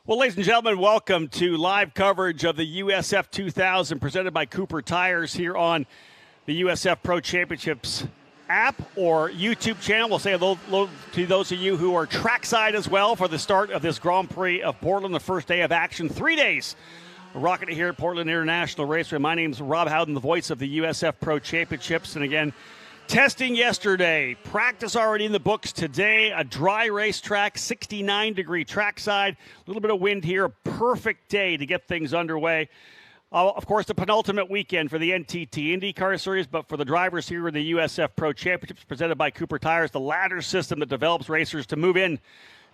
Well, ladies and gentlemen, welcome to live coverage of the USF 2000 presented by Cooper Tires here on the USF Pro Championships app or YouTube channel. We'll say hello to those of you who are trackside as well for the start of this Grand Prix of Portland, the first day of action. 3 days. We're rocking it here at Portland International Raceway. My name's Rob Howden, the voice of the USF Pro Championships. And again, testing yesterday, practice already in the books today, a dry racetrack, 69-degree trackside, a little bit of wind here, a perfect day to get things underway. Of course, the penultimate weekend for the NTT IndyCar Series, but for the drivers here in the USF Pro Championships presented by Cooper Tires, the ladder system that develops racers to move in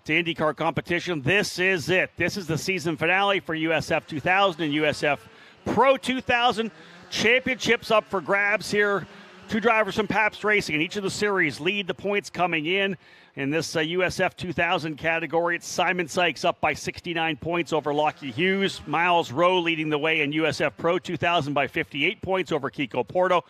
to IndyCar competition. This is it. This is the season finale for USF 2000 and USF Pro 2000. Championships up for grabs here. Two drivers from Pabst Racing in each of the series lead the points coming in. In this USF 2000 category, it's Simon Sykes up by 69 points over Lockie Hughes. Miles Rowe leading the way in USF Pro 2000 by 58 points over Kiko Porto.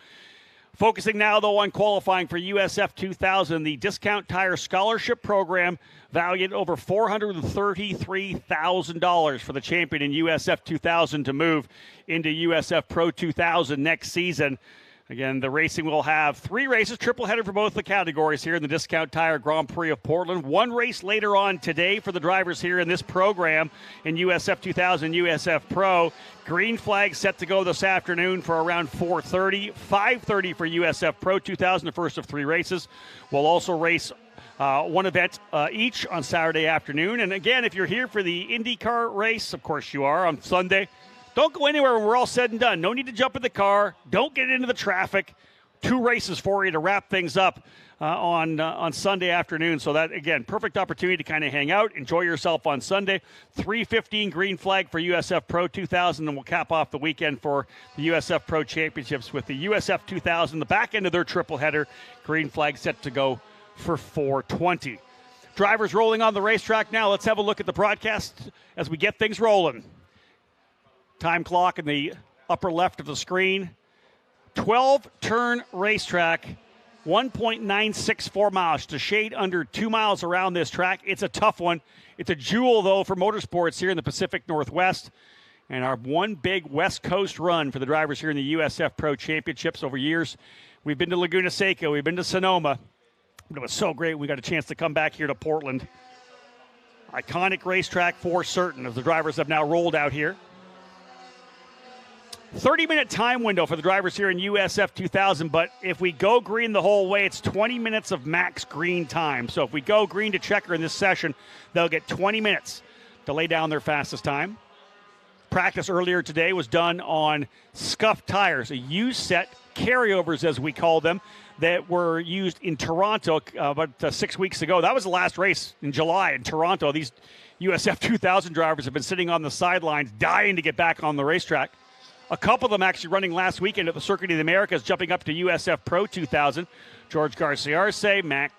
Focusing now, though, on qualifying for USF 2000, the Discount Tire Scholarship Program, valued over $433,000 for the champion in USF 2000 to move into USF Pro 2000 next season. Again, the racing will have 3 races, triple header for both the categories here in the Discount Tire Grand Prix of Portland. 1 race later on today for the drivers here in this program in USF 2000, USF Pro. Green flag set to go this afternoon for around 4:30. 5:30 for USF Pro 2000, the first of 3 races. We'll also race one event each on Saturday afternoon. And again, if you're here for the IndyCar race, of course you are, on Sunday, don't go anywhere when we're all said and done. No need to jump in the car. Don't get into the traffic. 2 races for you to wrap things up on Sunday afternoon. So that, again, perfect opportunity to kind of hang out, enjoy yourself on Sunday. 3:15 green flag for USF Pro 2000, and we'll cap off the weekend for the USF Pro Championships with the USF 2000, the back end of their triple header. Green flag set to go for 4:20. Drivers rolling on the racetrack now. Let's have a look at the broadcast as we get things rolling. Time clock in the upper left of the screen. 12-turn racetrack, 1.964 miles, just a shade under 2 miles around this track. It's a tough one. It's a jewel, though, for motorsports here in the Pacific Northwest. And our one big West Coast run for the drivers here in the USF Pro Championships over years. We've been to Laguna Seca. We've been to Sonoma. It was so great we got a chance to come back here to Portland. Iconic racetrack for certain, as the drivers have now rolled out here. 30-minute time window for the drivers here in USF 2000, but if we go green the whole way, it's 20 minutes of max green time. So if we go green to checker in this session, they'll get 20 minutes to lay down their fastest time. Practice earlier today was done on scuffed tires, a used set, carryovers as we call them, that were used in Toronto about 6 weeks ago. That was the last race in July in Toronto. These USF 2000 drivers have been sitting on the sidelines dying to get back on the racetrack. A couple of them actually running last weekend at the Circuit of the Americas, jumping up to USF Pro 2000. George Garcia-Arce, Mac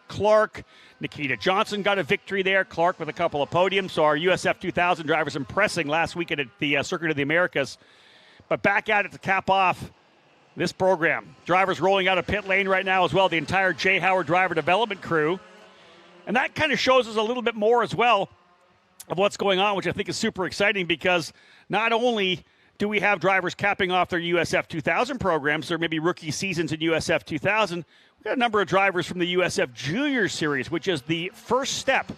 Clark, Nikita Johnson got a victory there. Clark with a couple of podiums. So our USF 2000 drivers impressing last weekend at the Circuit of the Americas. But back at it to cap off this program. Drivers rolling out of pit lane right now as well, the entire Jay Howard driver development crew. And that kind of shows us a little bit more as well of what's going on, which I think is super exciting, because not only do we have drivers capping off their USF 2000 programs, or maybe rookie seasons in USF 2000, we've got a number of drivers from the USF Junior Series, which is the first step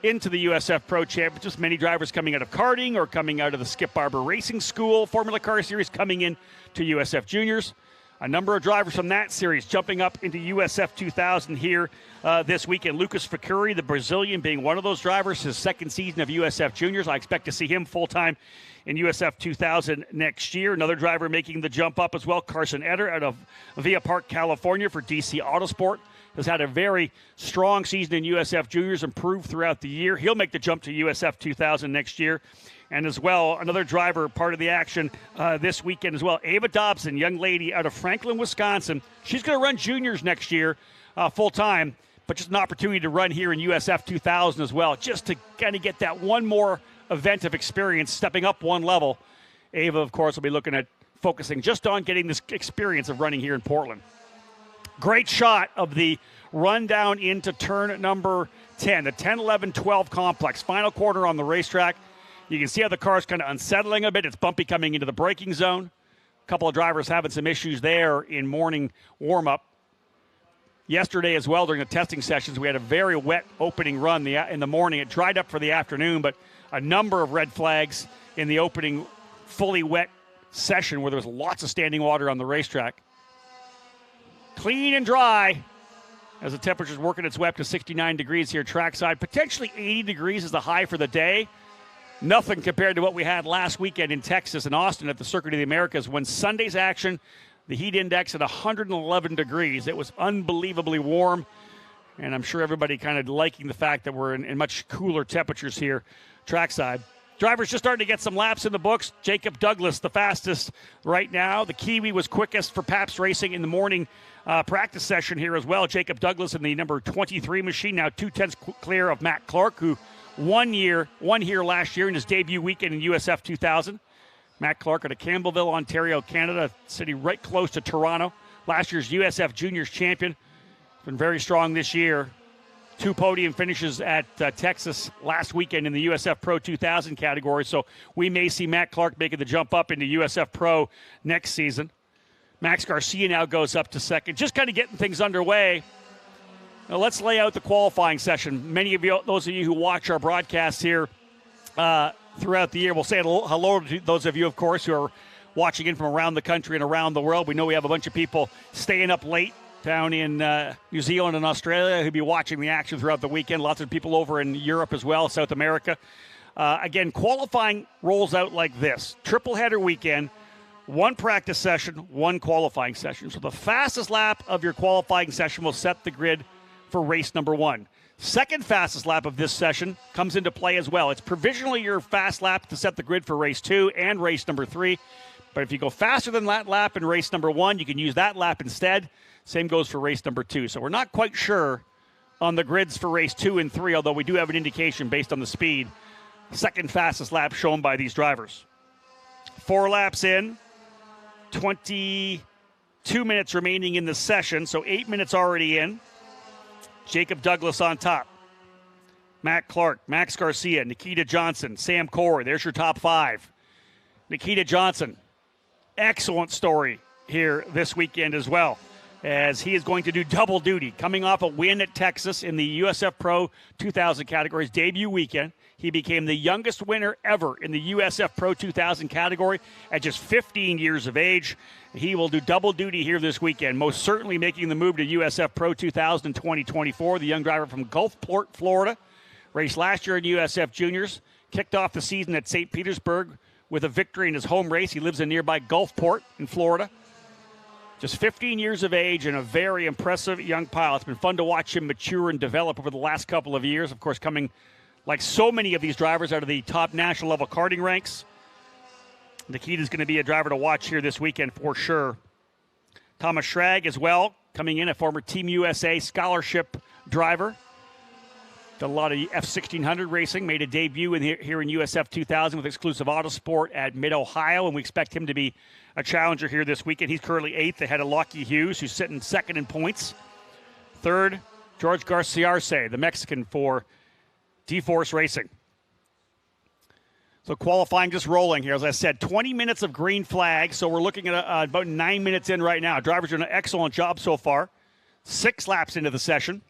into the USF Pro Championships. Many drivers coming out of karting or coming out of the Skip Barber Racing School Formula Car Series coming in to USF Juniors. A number of drivers from that series jumping up into USF 2000 here this weekend. Lucas Facuri, the Brazilian, being one of those drivers, his second season of USF Juniors. I expect to see him full-time in USF 2000 next year. Another driver making the jump up as well, Carson Etter out of Villa Park, California for DC Autosport. Has had a very strong season in USF Juniors, improved throughout the year. He'll make the jump to USF 2000 next year. And as well, another driver part of the action this weekend as well, Ava Dobson, young lady out of Franklin, Wisconsin. She's going to run juniors next year full-time, but just an opportunity to run here in USF 2000 as well, just to kind of get that one more event of experience, stepping up one level. Ava, of course, will be looking at focusing just on getting this experience of running here in Portland. Great shot of the run down into turn number 10, the 10, 11, 12 complex. Final corner on the racetrack. You can see how the car's kind of unsettling a bit. It's bumpy coming into the braking zone. A couple of drivers having some issues there in morning warm-up. Yesterday as well, during the testing sessions, we had a very wet opening run in the morning. It dried up for the afternoon, but a number of red flags in the opening fully wet session where there was lots of standing water on the racetrack. Clean and dry as the temperature's working its way up to 69 degrees here trackside. Potentially 80 degrees is the high for the day. Nothing compared to what we had last weekend in Texas and Austin at the Circuit of the Americas when Sunday's action, the heat index at 111 degrees. It was unbelievably warm, and I'm sure everybody kind of liking the fact that we're in much cooler temperatures here trackside. Drivers just starting to get some laps in the books. Jacob Douglas, the fastest right now. The Kiwi was quickest for Pabst Racing in the morning practice session here as well. Jacob Douglas in the number 23 machine, now 2/10 clear of Matt Clark, who won here last year in his debut weekend in USF 2000. Matt Clark out of Campbellville, Ontario, Canada, city right close to Toronto. Last year's USF Juniors champion. Been very strong this year. 2 podium finishes at Texas last weekend in the USF Pro 2000 category. So we may see Matt Clark making the jump up into USF Pro next season. Max Garcia now goes up to second. Just kind of getting things underway. Now let's lay out the qualifying session. Many of you, those of you who watch our broadcasts here throughout the year, we'll say hello to those of you, of course, who are watching in from around the country and around the world. We know we have a bunch of people staying up late down in New Zealand and Australia who'll be watching the action throughout the weekend. Lots of people over in Europe as well, South America. Again, qualifying rolls out like this. Triple header weekend, 1 practice session, 1 qualifying session. So the fastest lap of your qualifying session will set the grid for race number 1. Second fastest lap of this session comes into play as well. It's provisionally your fast lap to set the grid for race 2 and race number 3. But if you go faster than that lap in race number 1, you can use that lap instead. Same goes for race number 2. So we're not quite sure on the grids for race 2 and 3, although we do have an indication based on the speed. Second fastest lap shown by these drivers. 4 laps in, 22 minutes remaining in the session, so 8 minutes already in. Jacob Douglas on top. Matt Clark, Max Garcia, Nikita Johnson, Sam Corr. There's your top 5. Nikita Johnson, excellent story here this weekend as well, as he is going to do double duty. Coming off a win at Texas in the USF Pro 2000 category's debut weekend. He became the youngest winner ever in the USF Pro 2000 category at just 15 years of age. He will do double duty here this weekend, most certainly making the move to USF Pro 2000 in 2024. The young driver from Gulfport, Florida, raced last year in USF Juniors, kicked off the season at St. Petersburg with a victory in his home race. He lives in nearby Gulfport in Florida. Just 15 years of age and a very impressive young pilot. It's been fun to watch him mature and develop over the last couple of years, of course, coming like so many of these drivers out of the top national level karting ranks. Nikita's going to be a driver to watch here this weekend for sure. Thomas Schrag as well, coming in, a former Team USA scholarship driver. Did a lot of F1600 racing, made a debut here in USF 2000 with exclusive Autosport at Mid-Ohio, and we expect him to be a challenger here this weekend. He's currently 8th ahead of Lockie Hughes, who's sitting 2nd in points. 3rd, George Garciarce, the Mexican for D-Force Racing. So qualifying just rolling here. As I said, 20 minutes of green flag, so we're looking at about 9 minutes in right now. Drivers are doing an excellent job so far. 6 laps into the session.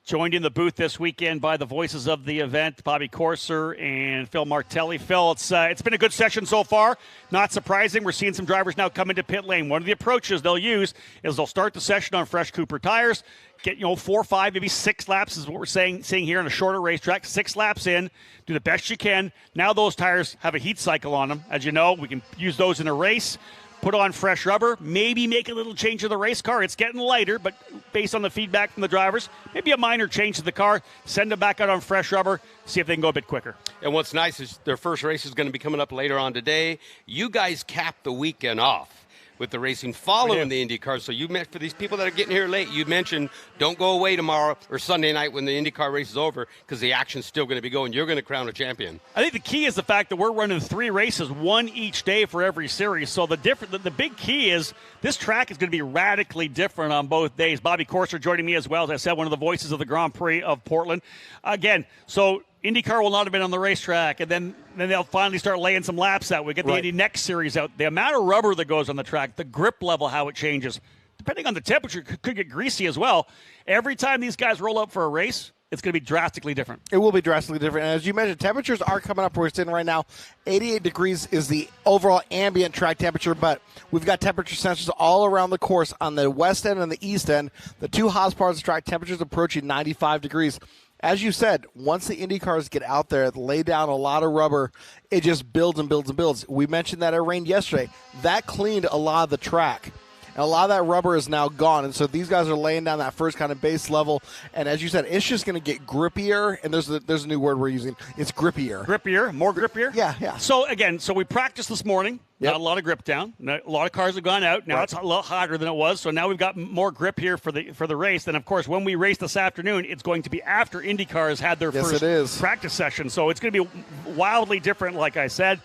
Joined in the booth this weekend by the voices of the event, Bobby Corser and Phil Martelli. Phil, it's been a good session so far. Not surprising, we're seeing some drivers now come into pit lane. One of the approaches they'll use is they'll start the session on fresh Cooper tires, get 4, 5, maybe 6 laps is what we're seeing here on a shorter racetrack. 6 laps in, do the best you can. Now those tires have a heat cycle on them. As you know, we can use those in a race. Put on fresh rubber, maybe make a little change to the race car. It's getting lighter, but based on the feedback from the drivers, maybe a minor change to the car, send them back out on fresh rubber, see if they can go a bit quicker. And what's nice is their first race is going to be coming up later on today. You guys cap the weekend off with the racing following the IndyCar. So you meant for these people that are getting here late, you mentioned don't go away tomorrow or Sunday night when the IndyCar race is over because the action's still going to be going. You're going to crown a champion. I think the key is the fact that we're running 3 races, 1 each day for every series. So the big key is this track is going to be radically different on both days. Bobby Corser joining me as well, as I said, one of the voices of the Grand Prix of Portland. Again, so IndyCar will not have been on the racetrack, and then they'll finally start laying some laps out. We get the Indy Next Series out. The amount of rubber that goes on the track, the grip level, how it changes, depending on the temperature, could get greasy as well. Every time these guys roll up for a race, it's going to be drastically different. It will be drastically different. And as you mentioned, temperatures are coming up where we're sitting right now. 88 degrees is the overall ambient track temperature, but we've got temperature sensors all around the course on the west end and the east end. The 2 hottest parts of the track, temperatures approaching 95 degrees. As you said, once the Indy cars get out there, lay down a lot of rubber, it just builds and builds and builds. We mentioned that it rained yesterday. That cleaned a lot of the track. And a lot of that rubber is now gone. And so these guys are laying down that first kind of base level. And as you said, it's just going to get grippier. And there's a new word we're using. It's grippier. Grippier? More grippier? Yeah. So, again, we practiced this morning. Yep. Not a lot of grip down. A lot of cars have gone out. Now it's a lot hotter than it was. So now we've got more grip here for the race. Then, of course, when we race this afternoon, it's going to be after IndyCar has had their first practice session. So it's going to be wildly different, like I said.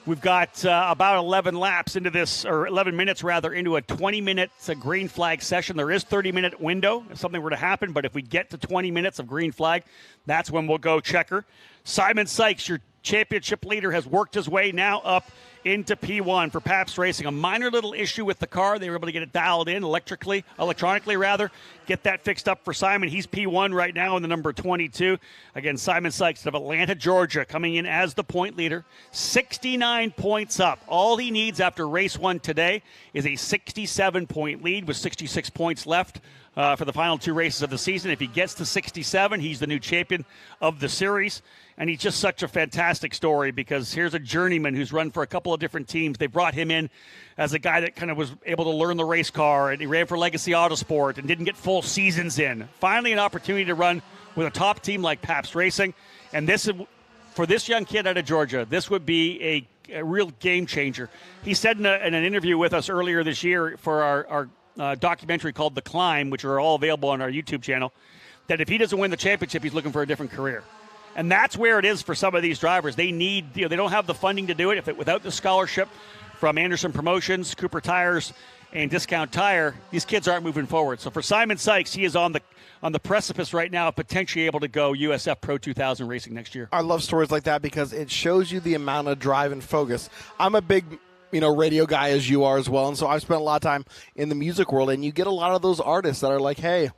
We've got about 11 laps into this, or 11 minutes rather, into a 20-minute green flag session. There is 30-minute window if something were to happen, but if we get to 20 minutes of green flag, that's when we'll go checker. Simon Sykes, your championship leader, has worked his way now up into P1 for Pabst Racing. A minor little issue with the car. They were able to get it dialed in electronically, get that fixed up for Simon. He's P1 right now in the number 22. Again, Simon Sykes of Atlanta, Georgia, coming in as the point leader. 69 points up. All he needs after race 1 today is a 67-point lead with 66 points left for the final 2 races of the season. If he gets to 67, he's the new champion of the series. And he's just such a fantastic story because here's a journeyman who's run for a couple of different teams. They brought him in as a guy that kind of was able to learn the race car, and he ran for Legacy Autosport and didn't get full seasons in. Finally, an opportunity to run with a top team like Pabst Racing. And this is, for this young kid out of Georgia, this would be a real game changer. He said in an interview with us earlier this year for our documentary called The Climb, which are all available on our YouTube channel, that if he doesn't win the championship, he's looking for a different career. And that's where it is for some of these drivers. They need, they don't have the funding to do it. Without the scholarship from Anderson Promotions, Cooper Tires, and Discount Tire, these kids aren't moving forward. So for Simon Sykes, he is on the precipice right now of potentially able to go USF Pro 2000 racing next year. I love stories like that because it shows you the amount of drive and focus. I'm a big radio guy, as you are as well, and so I've spent a lot of time in the music world, and you get a lot of those artists that are like, hey,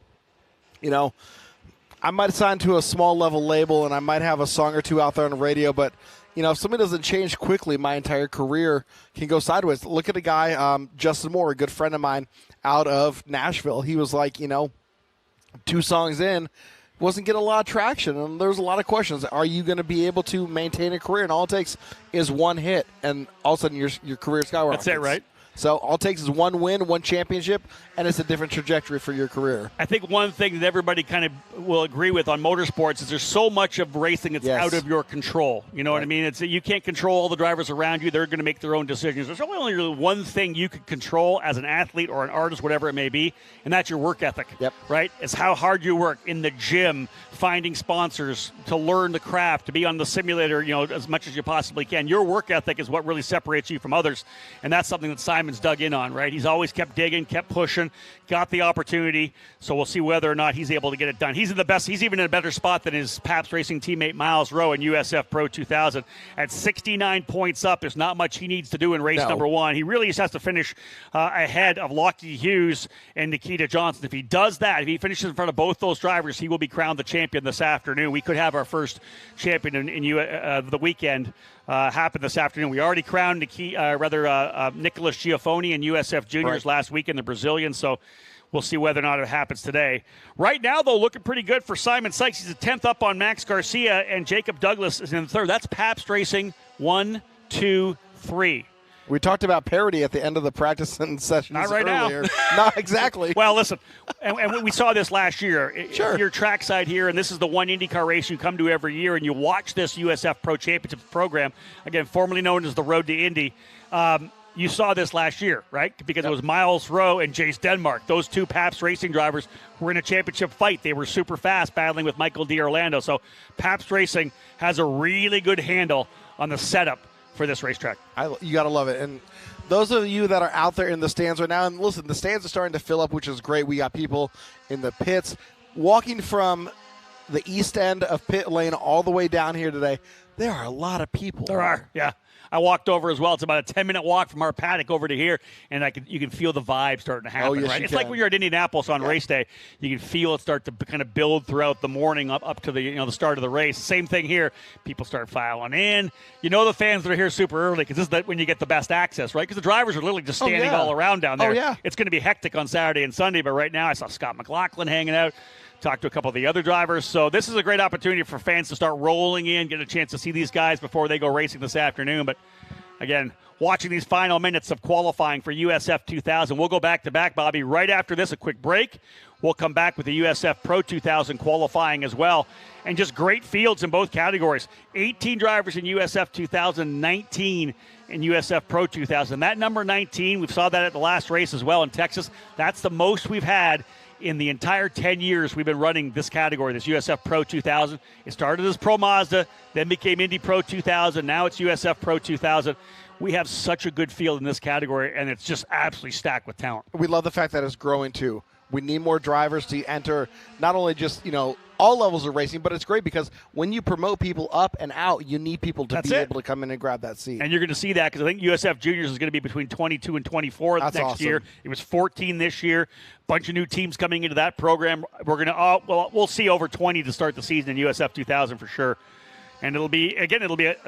I might sign to a small level label and I might have a song or two out there on the radio, but if somebody doesn't change quickly, my entire career can go sideways. Look at a guy, Justin Moore, a good friend of mine out of Nashville. He was like, 2 songs in, wasn't getting a lot of traction, and there was a lot of questions. Are you going to be able to maintain a career? And all it takes is 1 hit, and all of a sudden your career skyrockets. That's it, right? So all it takes is 1 win, 1 championship, and it's a different trajectory for your career. I think one thing that everybody kind of will agree with on motorsports is there's so much of racing that's out of your control. You know what I mean? You can't control all the drivers around you. They're going to make their own decisions. There's only really one thing you can control as an athlete or an artist, whatever it may be, and that's your work ethic. Yep. Right? It's how hard you work in the gym, finding sponsors, to learn the craft, to be on the simulator, as much as you possibly can. Your work ethic is what really separates you from others, and that's something that Simon's dug in on, right? He's always kept digging, kept pushing, got the opportunity, so we'll see whether or not he's able to get it done. He's even in a better spot than his Pabst Racing teammate Miles Rowe in USF Pro 2000. At 69 points up, there's not much he needs to do in race number 1. He really just has to finish ahead of Lockie Hughes and Nikita Johnson. If he does that, if he finishes in front of both those drivers, he will be crowned the champion this afternoon. We could have our first champion in the weekend happen this afternoon. We already crowned Nicholas Giaffoni in USF Juniors last weekend, the Brazilian, so we'll see whether or not it happens today. Right now, though, looking pretty good for Simon Sykes. He's a 10th up on Max Garcia, and Jacob Douglas is in the 3rd. That's Pabst Racing 1, 2, 3. We talked about parity at the end of the practice and sessions Not right earlier. now. Not exactly. Well, listen, and we saw this last year. Sure. If you're trackside here, and this is the one IndyCar race you come to every year, and you watch this USF Pro Championship program, again, formerly known as the Road to Indy, You saw this last year, right? Because it was Miles Rowe and Jace Denmark. Those two Pabst Racing drivers were in a championship fight. They were super fast, battling with Michael D'Orlando. So Pabst Racing has a really good handle on the setup for this racetrack. You got to love it. And those of you that are out there in the stands right now, and listen, the stands are starting to fill up, which is great. We got people in the pits walking from the east end of pit lane all the way down here today. There are a lot of people. There are, yeah. I walked over as well. It's about a 10-minute walk from our paddock over to here, and you can feel the vibe starting to happen. Yes, right? It's can. like when you're at Indianapolis on race day. You can feel it start to kind of build throughout the morning up to the the start of the race. Same thing here. People start filing in. The fans that are here super early because this is when you get the best access, right? Because the drivers are literally just standing all around down there. Oh, yeah. It's going to be hectic on Saturday and Sunday, but right now I saw Scott McLaughlin hanging out. Talked to a couple of the other drivers. So this is a great opportunity for fans to start rolling in, get a chance to see these guys before they go racing this afternoon. But again, watching these final minutes of qualifying for USF 2000. We'll go back-to-back, Bobby. Right after this, a quick break. We'll come back with the USF Pro 2000 qualifying as well. And just great fields in both categories. 18 drivers in USF 2000, 19 in USF Pro 2000. That number 19, we saw that at the last race as well in Texas. That's the most we've had in the entire 10 years we've been running this category, this USF Pro 2000. It started as Pro Mazda, then became Indy Pro 2000. Now it's USF Pro 2000. We have such a good field in this category, and it's just absolutely stacked with talent. We love the fact that it's growing, too. We need more drivers to enter not only just, all levels of racing, but it's great because when you promote people up and out, you need people to able to come in and grab that seat. And you're going to see that because I think USF Juniors is going to be between 22 and 24 next year. It was 14 this year. Bunch of new teams coming into that program. We're going to we'll see over 20 to start the season in USF 2000 for sure. And it'll be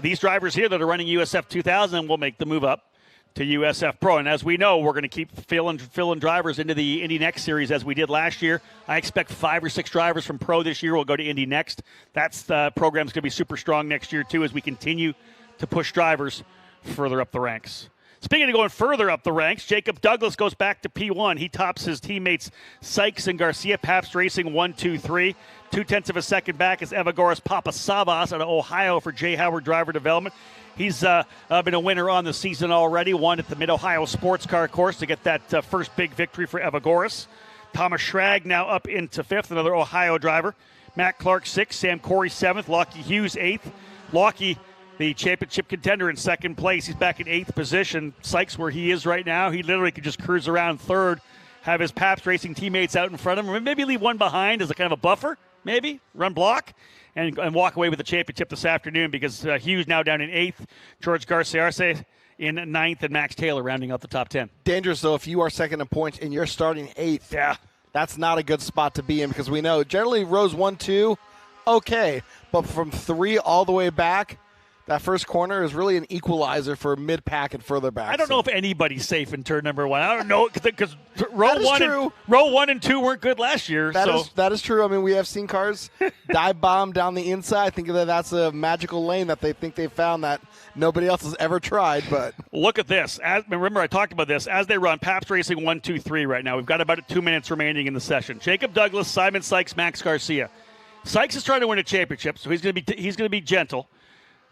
these drivers here that are running USF 2000 will make the move up to USF Pro. And as we know, we're going to keep filling drivers into the Indy Next series as we did last year. I expect 5 or 6 drivers from Pro this year will go to Indy Next. That's the program's going to be super strong next year, too, as we continue to push drivers further up the ranks. Speaking of going further up the ranks, Jacob Douglas goes back to P1. He tops his teammates Sykes and Garcia, Pabst Racing 1, 2, 3. 0.2 of a second back is Evagoras Papasavas out of Ohio for J. Howard Driver Development. He's been a winner on the season already, won at the Mid-Ohio Sports Car Course to get that first big victory for Evagoras. Thomas Schrag now up into 5th, another Ohio driver. Matt Clark 6th, Sam Corey 7th, Lockie Hughes 8th. Lockie, the championship contender, in 2nd place. He's back in 8th position. Sykes, where he is right now, he literally could just cruise around 3rd, have his Pabst Racing teammates out in front of him, maybe leave one behind as a kind of a buffer, maybe, run block, and walk away with the championship this afternoon because Hughes now down in 8th, George Garcia in 9th, and Max Taylor rounding out the top 10. Dangerous, though, if you are second in points and you're starting 8th. Yeah. That's not a good spot to be in because we know generally rows 1, 2, okay, but from 3 all the way back, that first corner is really an equalizer for mid-pack and further back. I don't know if anybody's safe in turn number 1. I don't know because row 1 and 2 weren't good last year. That is true. I mean, we have seen cars dive bomb down the inside. I think that's a magical lane that they think they found that nobody else has ever tried. But look at this. Remember, I talked about this. As they run, Pabst Racing 1, 2, 3 right now. We've got about 2 minutes remaining in the session. Jacob Douglas, Simon Sykes, Max Garcia. Sykes is trying to win a championship, so he's going to be gentle.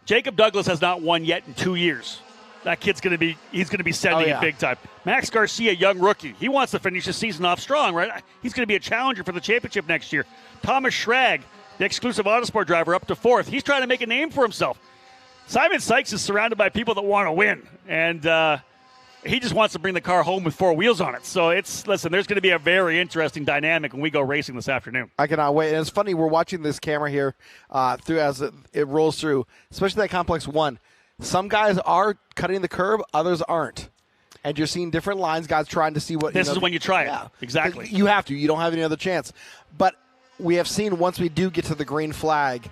Jacob Douglas has not won yet in 2 years. That kid's going to be sending it big time. Max Garcia, young rookie. He wants to finish his season off strong, right? He's going to be a challenger for the championship next year. Thomas Schrag, the exclusive Autosport driver, up to 4th. He's trying to make a name for himself. Simon Sykes is surrounded by people that want to win, and he just wants to bring the car home with 4 wheels on it. So there's going to be a very interesting dynamic when we go racing this afternoon. I cannot wait. And it's funny, we're watching this camera here through as it rolls through, especially that Complex 1. Some guys are cutting the curb, others aren't. And you're seeing different lines, guys trying to see what... This is when you try it. Exactly. You have to. You don't have any other chance. But we have seen once we do get to the green flag,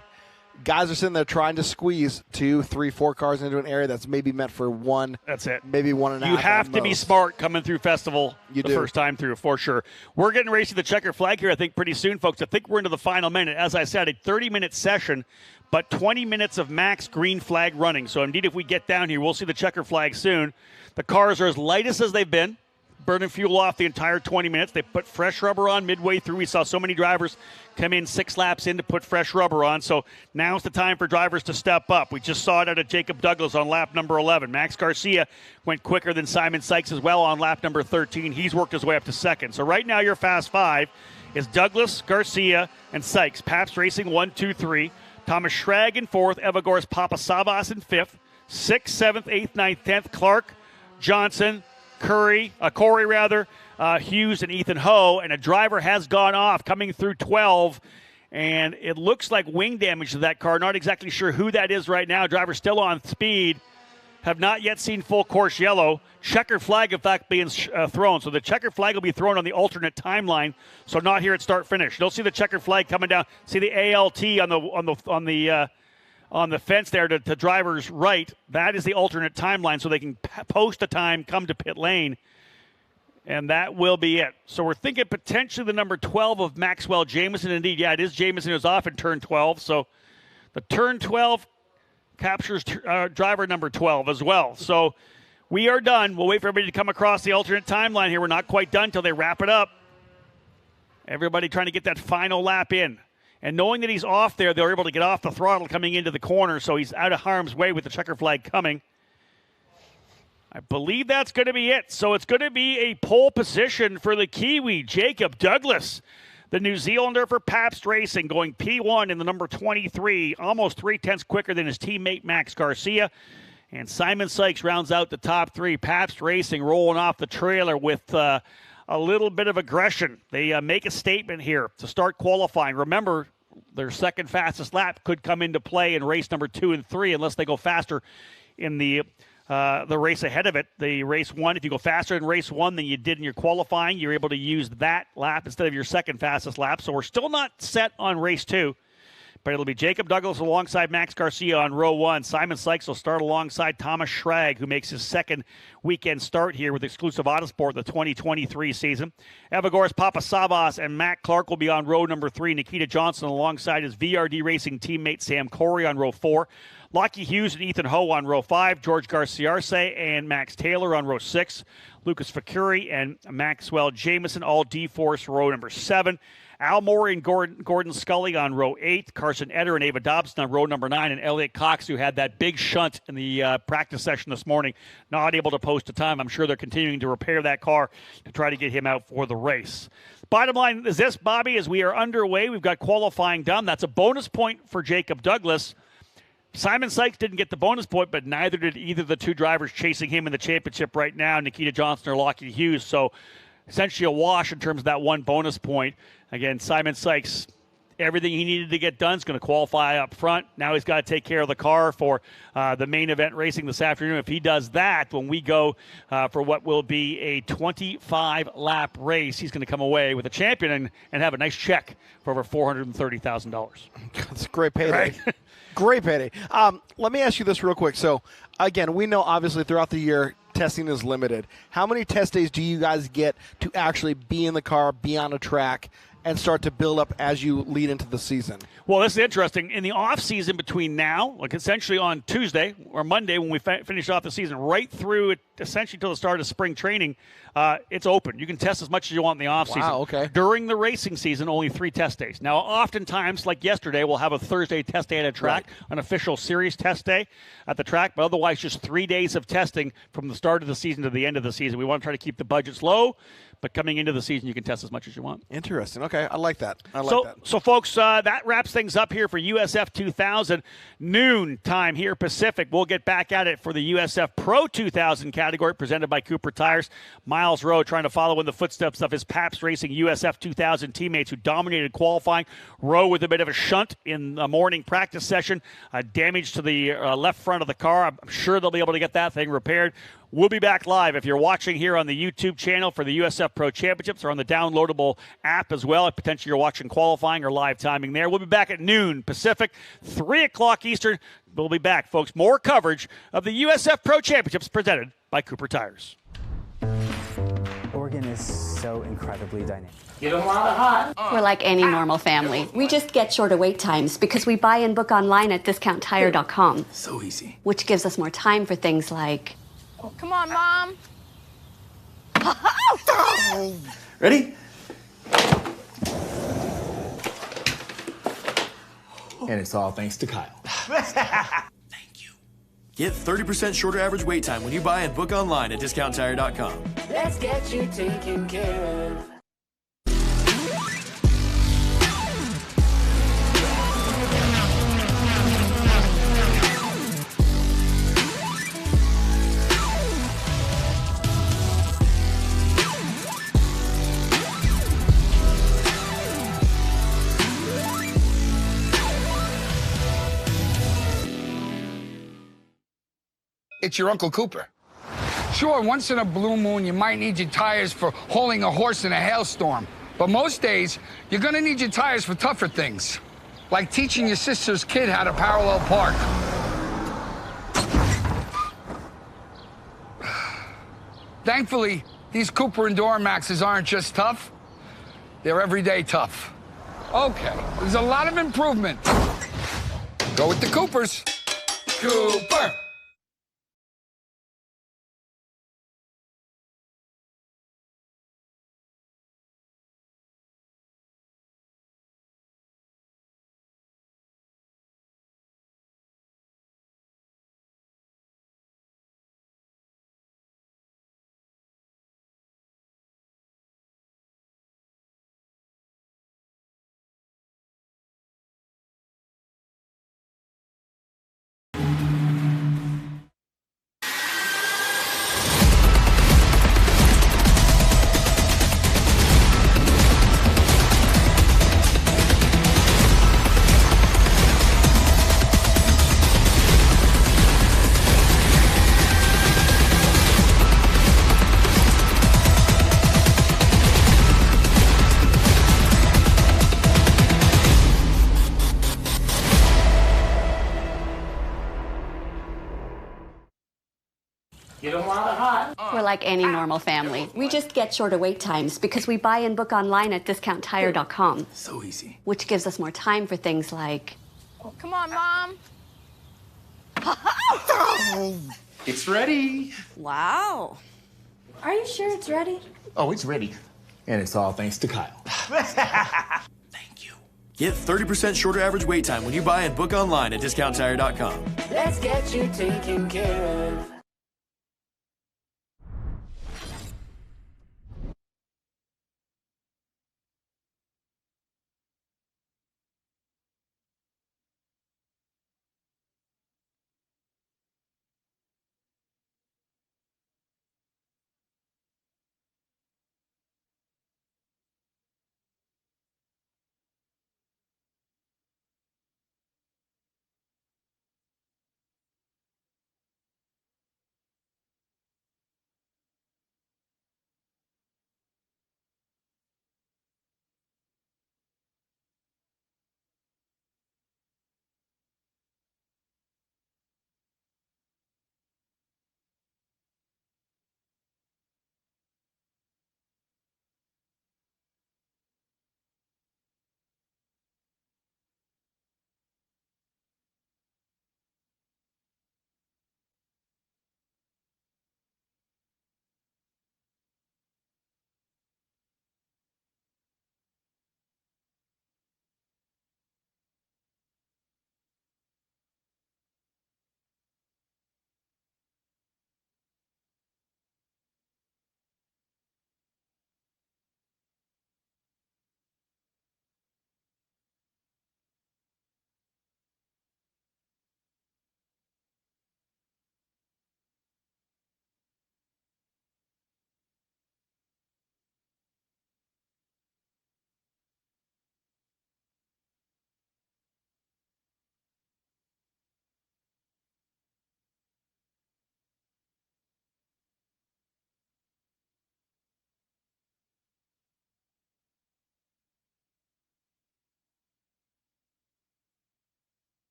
guys are sitting there trying to squeeze 2, 3, 4 cars into an area that's maybe meant for 1. That's it. Maybe 1.5. You have to be smart coming through Festival first time through, for sure. We're getting ready to see the checker flag here, I think, pretty soon, folks. I think we're into the final minute. As I said, a 30-minute session, but 20 minutes of max green flag running. So, indeed, if we get down here, we'll see the checker flag soon. The cars are as lightest as they've been. burning fuel off the entire 20 minutes. They put fresh rubber on midway through. We saw so many drivers come in 6 laps in to put fresh rubber on. So now's the time for drivers to step up. We just saw it out of Jacob Douglas on lap number 11. Max Garcia went quicker than Simon Sykes as well on lap number 13. He's worked his way up to second. So right now your Fast Five is Douglas, Garcia, and Sykes. Pabst Racing 1, 2, 3. Thomas Schrag in 4th. Evagor's Papasavas in 5th. 6th, 7th, 8th, 9th, 10th. Clark, Johnson, Corey, Hughes, and Ethan Ho. And a driver has gone off coming through 12. And it looks like wing damage to that car. Not exactly sure who that is right now. Driver still on speed. Have not yet seen full course yellow. Checkered flag, in fact, being thrown. So the checkered flag will be thrown on the alternate timeline. So not here at start finish. You'll see the checkered flag coming down. See the ALT on the fence there to driver's right. That is the alternate timeline, so they can post a time, come to pit lane, and that will be it. So we're thinking potentially the number 12 of Maxwell Jamison. Indeed, yeah, it is Jamison who's off in turn 12. So the turn 12 captures driver number 12 as well. So we are done. We'll wait for everybody to come across the alternate timeline here. We're not quite done until they wrap it up. Everybody trying to get that final lap in. And knowing that he's off there, they're able to get off the throttle coming into the corner, so he's out of harm's way with the checker flag coming. I believe that's going to be it. So it's going to be a pole position for the Kiwi, Jacob Douglas, the New Zealander for Pabst Racing, going P1 in the number 23, almost 3/10 quicker than his teammate Max Garcia. And Simon Sykes rounds out the top 3. Pabst Racing rolling off the trailer with a little bit of aggression. They make a statement here to start qualifying. Remember, their second fastest lap could come into play in race number 2 and 3 unless they go faster in the race ahead of it. The race 1, if you go faster in race 1 than you did in your qualifying, you're able to use that lap instead of your second fastest lap. So we're still not set on race 2. But it'll be Jacob Douglas alongside Max Garcia on row 1. Simon Sykes will start alongside Thomas Schrag, who makes his second weekend start here with exclusive Autosport the 2023 season. Evagor's Papasavas and Matt Clark will be on row number 3. Nikita Johnson alongside his VRD Racing teammate Sam Corey on row 4. Lockie Hughes and Ethan Ho on row 5. George Garciarce and Max Taylor on row 6. Lucas Facuri and Maxwell Jamison, all D-Force, row number 7. Al Morey and Gordon Scully on row 8. Carson Eder and Ava Dobson on row number 9. And Elliot Cox, who had that big shunt in the practice session this morning, not able to post a time. I'm sure they're continuing to repair that car to try to get him out for the race. Bottom line is this, Bobby, as we are underway, we've got qualifying done. That's a bonus point for Jacob Douglas. Simon Sykes didn't get the bonus point, but neither did either of the 2 drivers chasing him in the championship right now, Nikita Johnson or Lockie Hughes. So essentially a wash in terms of that 1 bonus point. Again, Simon Sykes, everything he needed to get done is going to qualify up front. Now he's got to take care of the car for the main event racing this afternoon. If he does that, when we go for what will be a 25-lap race, he's going to come away with a champion and have a nice check for over $430,000. That's a great payday. Right? Great payday. Let me ask you this real quick. So, again, we know obviously throughout the year testing is limited. How many test days do you guys get to actually be in the car, be on a track, and start to build up as you lead into the season? Well, this is interesting. In the off season between now, like essentially on Tuesday or Monday when we finish off the season, right through it, essentially till the start of spring training, it's open. You can test as much as you want in the off season. Wow, okay. During the racing season, only 3 test days. Now, oftentimes, like yesterday, we'll have a Thursday test day at a track, right, an official series test day at the track, but otherwise just 3 days of testing from the start of the season to the end of the season. We want to try to keep the budgets low, but coming into the season, you can test as much as you want. Interesting. Okay, I like that. that. So, folks, that wraps things up here for USF 2000. Noon time here, Pacific. We'll get back at it for the USF Pro 2000 category presented by Cooper Tires. Miles Rowe trying to follow in the footsteps of his Pabst Racing USF 2000 teammates who dominated qualifying. Rowe with a bit of a shunt in the morning practice session. Damage to the left front of the car. I'm sure they'll be able to get that thing repaired. We'll be back live if you're watching here on the YouTube channel for the USF Pro Championships or on the downloadable app as well. If potentially you're watching qualifying or live timing there. We'll be back at noon Pacific, 3 o'clock Eastern. We'll be back, folks. More coverage of the USF Pro Championships presented by Cooper Tires. Oregon is so incredibly dynamic. Get them while they're hot. We're like any normal family. We just get shorter wait times because we buy and book online at discounttire.com. So easy. Which gives us more time for things like... Come on, Mom. Ready? And it's all thanks to Kyle. Thank you. Get 30% shorter average wait time when you buy and book online at discounttire.com. Let's get you taken care of. It's your Uncle Cooper. Sure, once in a blue moon, you might need your tires for hauling a horse in a hailstorm. But most days, you're gonna need your tires for tougher things, like teaching your sister's kid how to parallel park. Thankfully, these Cooper and Duramaxes aren't just tough, they're everyday tough. Okay, there's a lot of improvement. Go with the Coopers. Cooper! We're like any normal family. We just get shorter wait times because we buy and book online at discounttire.com, So easy. which gives us more time for things like... Come on, Mom. It's ready. Wow. Are you sure it's ready? Oh, it's ready. And it's all thanks to Kyle. Thank you. Get 30% shorter average wait time when you buy and book online at discounttire.com. Let's get you taken care of.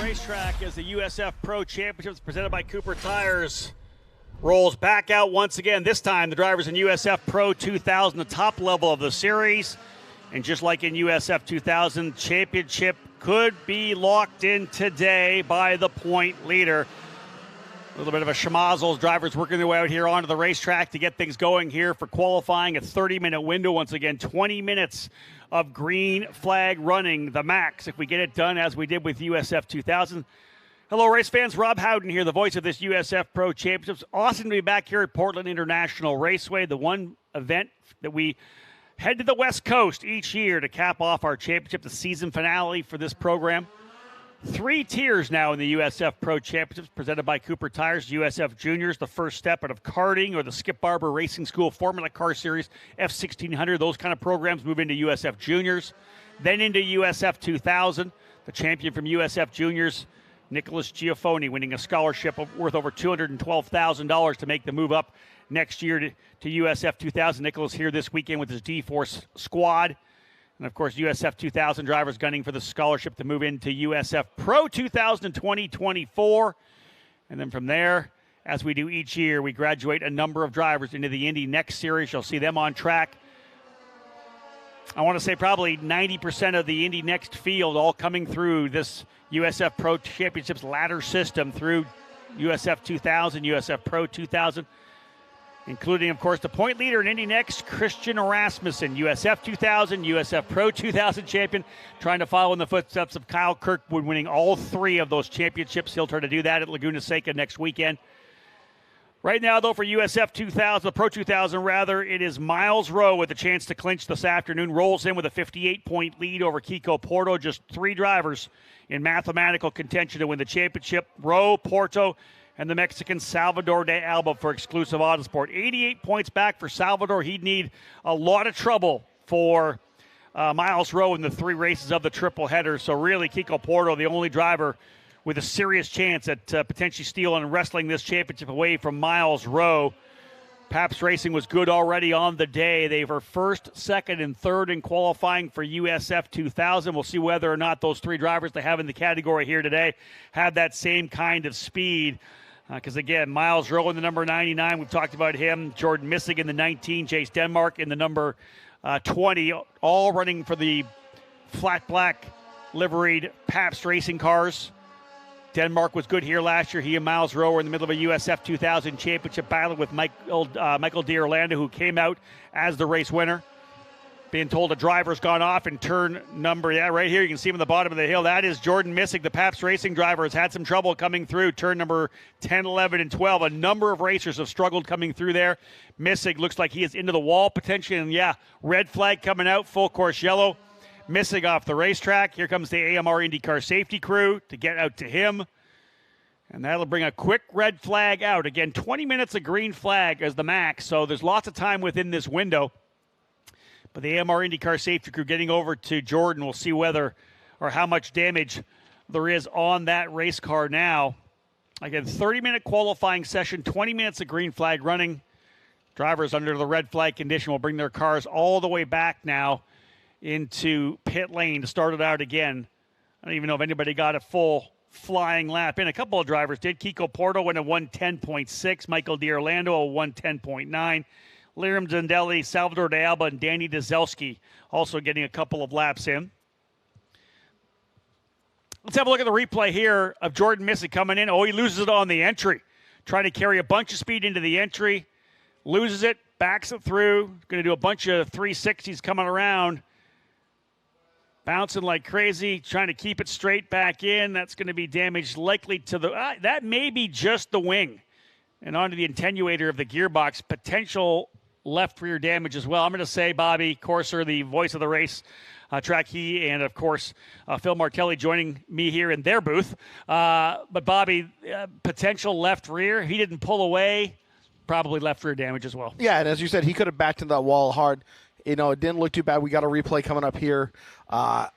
racetrack as the USF Pro Championships presented by Cooper Tires rolls back out once again. This time the drivers in USF Pro 2000, the top level of the series. And just like in USF 2000, championship could be locked in today by the point leader. A little bit of a schmozzle. Drivers working their way out here onto the racetrack to get things going here for qualifying. A 30-minute window. Once again, 20 minutes of green flag running, the max, if we get it done as we did with USF 2000. Hello, race fans. Rob Howden here, the voice of this USF Pro Championships. Awesome to be back here at Portland International Raceway, the one event that we head to the West Coast each year to cap off our championship, the season finale for this program. 3 tiers now in the USF Pro Championships presented by Cooper Tires. USF Juniors, the first step out of karting or the Skip Barber Racing School Formula Car Series, F1600. Those kind of programs move into USF Juniors. Then into USF 2000. The champion from USF Juniors, Nicholas Giaffoni, winning a scholarship worth over $212,000 to make the move up next year to USF 2000. Nicholas here this weekend with his D-Force squad. And, of course, USF 2000 drivers gunning for the scholarship to move into USF Pro 2000 in 2024. And then from there, as we do each year, we graduate a number of drivers into the Indy Next Series. You'll see them on track. I want to say probably 90% of the Indy Next field all coming through this USF Pro Championships ladder system through USF 2000, USF Pro 2000. Including, of course, the point leader in Indy Next, Christian Rasmussen, USF 2000, USF Pro 2000 champion, trying to follow in the footsteps of Kyle Kirkwood, winning all 3 of those championships. He'll try to do that at Laguna Seca next weekend. Right now, though, for USF 2000, the Pro 2000 rather, it is Miles Rowe with a chance to clinch this afternoon. Rolls in with a 58-point lead over Kiko Porto. Just 3 drivers in mathematical contention to win the championship. Rowe, Porto, and the Mexican Salvador de Alba for exclusive Autosport. 88 points back for Salvador. He'd need a lot of trouble for Miles Rowe in the 3 races of the triple header. So really, Kiko Porto, the only driver with a serious chance at potentially stealing and wrestling this championship away from Miles Rowe. Pabst Racing was good already on the day. They were first, second, and third in qualifying for USF 2000. We'll see whether or not those 3 drivers they have in the category here today have that same kind of speed. Because, again, Miles Rowe in the number 99, we've talked about him. Jordan Missig in the 19, Chase Denmark in the number 20, all running for the flat black liveried Pabst Racing cars. Denmark was good here last year. He and Miles Rowe were in the middle of a USF 2000 championship battle with Michael D'Orlando, who came out as the race winner. Being told a driver's gone off in turn number, right here, you can see him in the bottom of the hill. That is Jordan Missig, the Pabst Racing driver, has had some trouble coming through turn number 10, 11, and 12. A number of racers have struggled coming through there. Missig looks like he is into the wall potentially, and red flag coming out, full course yellow. Missig off the racetrack. Here comes the AMR IndyCar safety crew to get out to him. And that'll bring a quick red flag out. Again, 20 minutes of green flag as the max, so there's lots of time within this window. But the AMR IndyCar safety crew getting over to Jordan. We'll see whether or how much damage there is on that race car now. Again, 30-minute qualifying session, 20 minutes of green flag running. Drivers under the red flag condition will bring their cars all the way back now into pit lane to start it out again. I don't even know if anybody got a full flying lap in. A couple of drivers did. Kiko Porto went a 110.6. Michael D'Orlando a 110.9. Liam Zendelli, Salvador de Alba, and Danny Dezelski also getting a couple of laps in. Let's have a look at the replay here of Jordan Missig coming in. Oh, he loses it on the entry. Trying to carry a bunch of speed into the entry. Loses it, backs it through. Going to do a bunch of 360s coming around. Bouncing like crazy, trying to keep it straight back in. That's going to be damaged likely to the... that may be just the wing. And onto the attenuator of the gearbox. Potential left rear damage as well. I'm going to say Bobby Corser, the voice of the race track, he and, of course, Phil Martelli joining me here in their booth. But Bobby, potential left rear. He didn't pull away. Probably left rear damage as well. Yeah, and as you said, he could have backed into that wall hard. You know, it didn't look too bad. We got a replay coming up here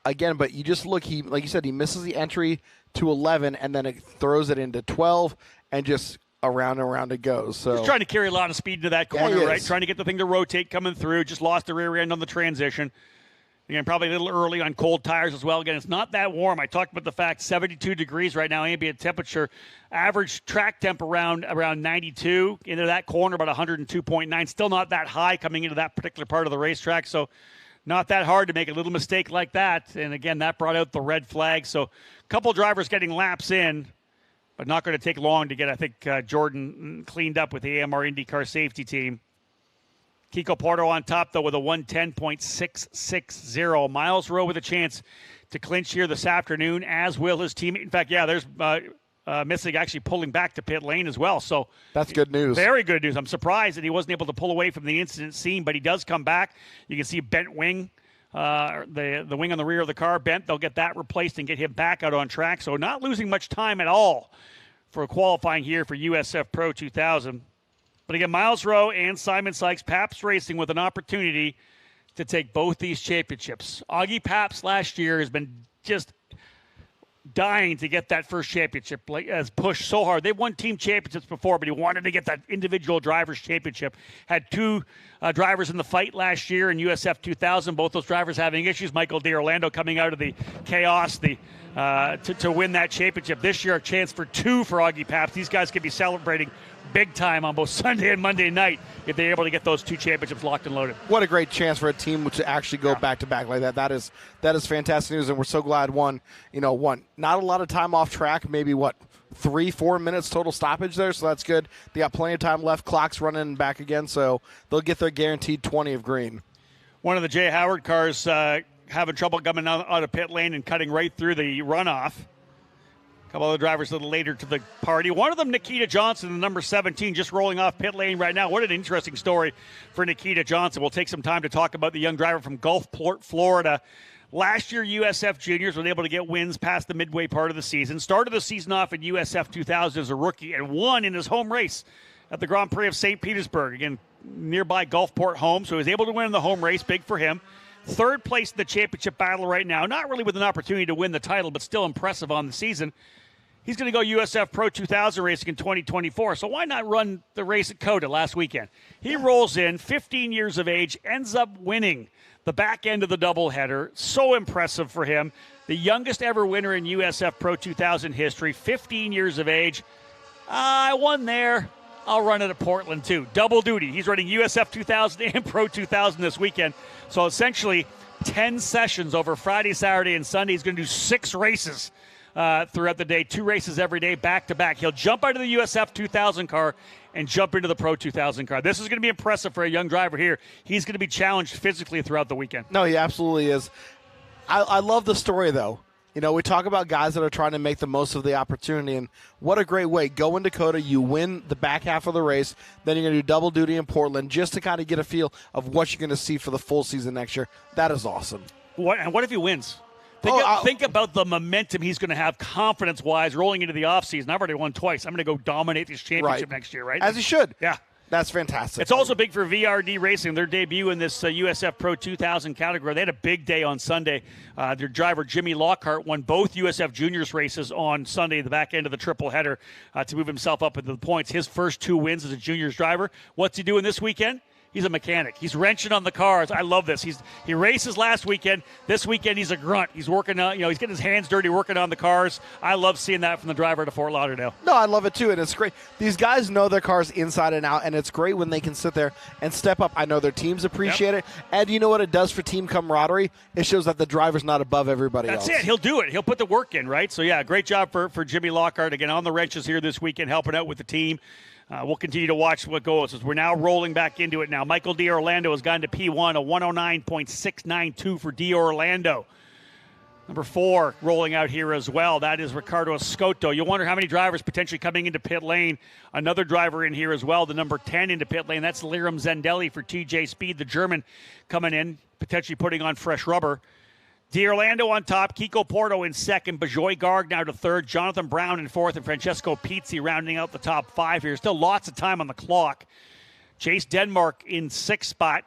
again, but you just look, he, like you said, he misses the entry to 11, and then it throws it into 12, and just around and around it goes. So he's trying to carry a lot of speed into that corner, yeah, right? Trying to get the thing to rotate coming through. Just lost the rear end on the transition. Again, probably a little early on cold tires as well. Again, it's not that warm. I talked about the fact 72 degrees right now, ambient temperature. Average track temp around 92. Into that corner, about 102.9. Still not that high coming into that particular part of the racetrack. So not that hard to make a little mistake like that. And again, that brought out the red flag. So a couple drivers getting laps in, but not going to take long to get, I think, Jordan cleaned up with the AMR IndyCar safety team. Kiko Porto on top, though, with a 110.660. Miles Rowe with a chance to clinch here this afternoon, as will his teammate. In fact, yeah, there's Missig actually pulling back to pit lane as well. So that's good news. Very good news. I'm surprised that he wasn't able to pull away from the incident scene, but he does come back. You can see bent wing, the wing on the rear of the car bent. They'll get that replaced and get him back out on track. So not losing much time at all for qualifying here for USF Pro 2000. But again, Miles Rowe and Simon Sykes, Pabst Racing with an opportunity to take both these championships. Augie Pabst last year has been just dying to get that first championship, has pushed so hard. They've won team championships before, but he wanted to get that individual drivers championship. Had two drivers in the fight last year in USF 2000, both those drivers having issues. Michael D'Orlando coming out of the chaos to win that championship. This year, a chance for two for Augie Pabst. These guys could be celebrating big time on both Sunday and Monday night if they're able to get those two championships locked and loaded. What a great chance for a team to actually go back-to-back like that. That is fantastic news, and we're so glad one. Not a lot of time off track, maybe 3-4 minutes total stoppage there, so that's good. They got plenty of time left, clock's running back again, so they'll get their guaranteed 20 of green. One of the Jay Howard cars having trouble coming out of pit lane and cutting right through the runoff. A couple of the drivers a little later to the party. One of them, Nikita Johnson, the number 17, just rolling off pit lane right now. What an interesting story for Nikita Johnson. We'll take some time to talk about the young driver from Gulfport, Florida. Last year, USF Juniors was able to get wins past the midway part of the season. Started the season off at USF 2000 as a rookie and won in his home race at the Grand Prix of St. Petersburg. Again, nearby Gulfport home, so he was able to win in the home race. Big for him. Third place in the championship battle right now. Not really with an opportunity to win the title, but still impressive on the season. He's going to go USF Pro 2000 racing in 2024, so why not run the race at COTA last weekend? He rolls in, 15 years of age, ends up winning the back end of the doubleheader. So impressive for him. The youngest ever winner in USF Pro 2000 history, 15 years of age. I won there. I'll run it at Portland, too. Double duty. He's running USF 2000 and Pro 2000 this weekend. So essentially 10 sessions over Friday, Saturday, and Sunday. He's going to do 6 races throughout the day, 2 races every day, back-to-back. He'll jump out of the USF 2000 car and jump into the Pro 2000 car. This is going to be impressive for a young driver here. He's going to be challenged physically throughout the weekend. No, he absolutely is. I love the story, though. We talk about guys that are trying to make the most of the opportunity, and what a great way. Go into COTA, you win the back half of the race, then you're going to do double duty in Portland just to kind of get a feel of what you're going to see for the full season next year. That is awesome. What if he wins? Think about the momentum he's going to have confidence-wise rolling into the offseason. I've already won twice. I'm going to go dominate this championship next year, right? As he should. Yeah. That's fantastic. It's also big for VRD Racing, their debut in this USF Pro 2000 category. They had a big day on Sunday. Their driver, Jimmy Lockhart, won both USF Juniors races on Sunday, the back end of the triple header, to move himself up into the points. His first 2 wins as a juniors driver. What's he doing this weekend? He's a mechanic. He's wrenching on the cars. I love this. He races last weekend. This weekend he's a grunt. He's working on, he's getting his hands dirty working on the cars. I love seeing that from the driver to Fort Lauderdale. No, I love it too, and it's great. These guys know their cars inside and out, and it's great when they can sit there and step up. I know their teams appreciate it, and you know what it does for team camaraderie? It shows that the driver's not above everybody else. That's it. He'll do it. He'll put the work in, right? So, yeah, great job for Jimmy Lockhart. Again, on the wrenches here this weekend, helping out with the team. We'll continue to watch what goes as we're now rolling back into it now. Michael D'Orlando has gone to P1, a 109.692 for D'Orlando. Number 4 rolling out here as well. That is Ricardo Escoto. You wonder how many drivers potentially coming into pit lane. Another driver in here as well, the number 10 into pit lane. That's Liram Zendelli for TJ Speed, the German coming in, potentially putting on fresh rubber. D'Orlando on top, Kiko Porto in second, Bajoy Garg now to third, Jonathan Brown in fourth, and Francesco Pizzi rounding out the top 5 here. Still lots of time on the clock. Chase Denmark in 6th spot.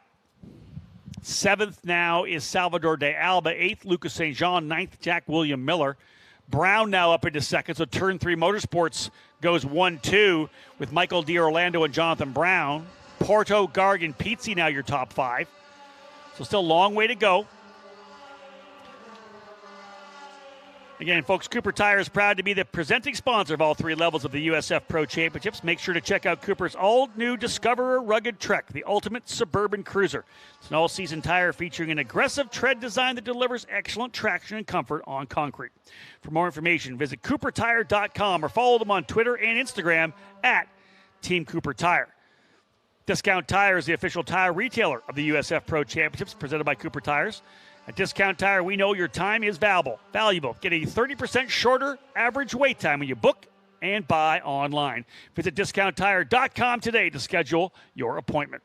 7th now is Salvador de Alba. 8th, Lucas St. Jean. 9th, Jack William Miller. Brown now up into second, so Turn 3 Motorsports goes 1-2 with Michael D'Orlando and Jonathan Brown. Porto, Garg, and Pizzi now your top 5. So still a long way to go. Again, folks, Cooper Tire is proud to be the presenting sponsor of all 3 levels of the USF Pro Championships. Make sure to check out Cooper's all-new Discoverer Rugged Trek, the ultimate suburban cruiser. It's an all-season tire featuring an aggressive tread design that delivers excellent traction and comfort on concrete. For more information, visit coopertire.com or follow them on Twitter and Instagram at Team Cooper Tire. Discount Tire is the official tire retailer of the USF Pro Championships, presented by Cooper Tires. At Discount Tire, we know your time is valuable. Get a 30% shorter average wait time when you book and buy online. Visit discounttire.com today to schedule your appointment.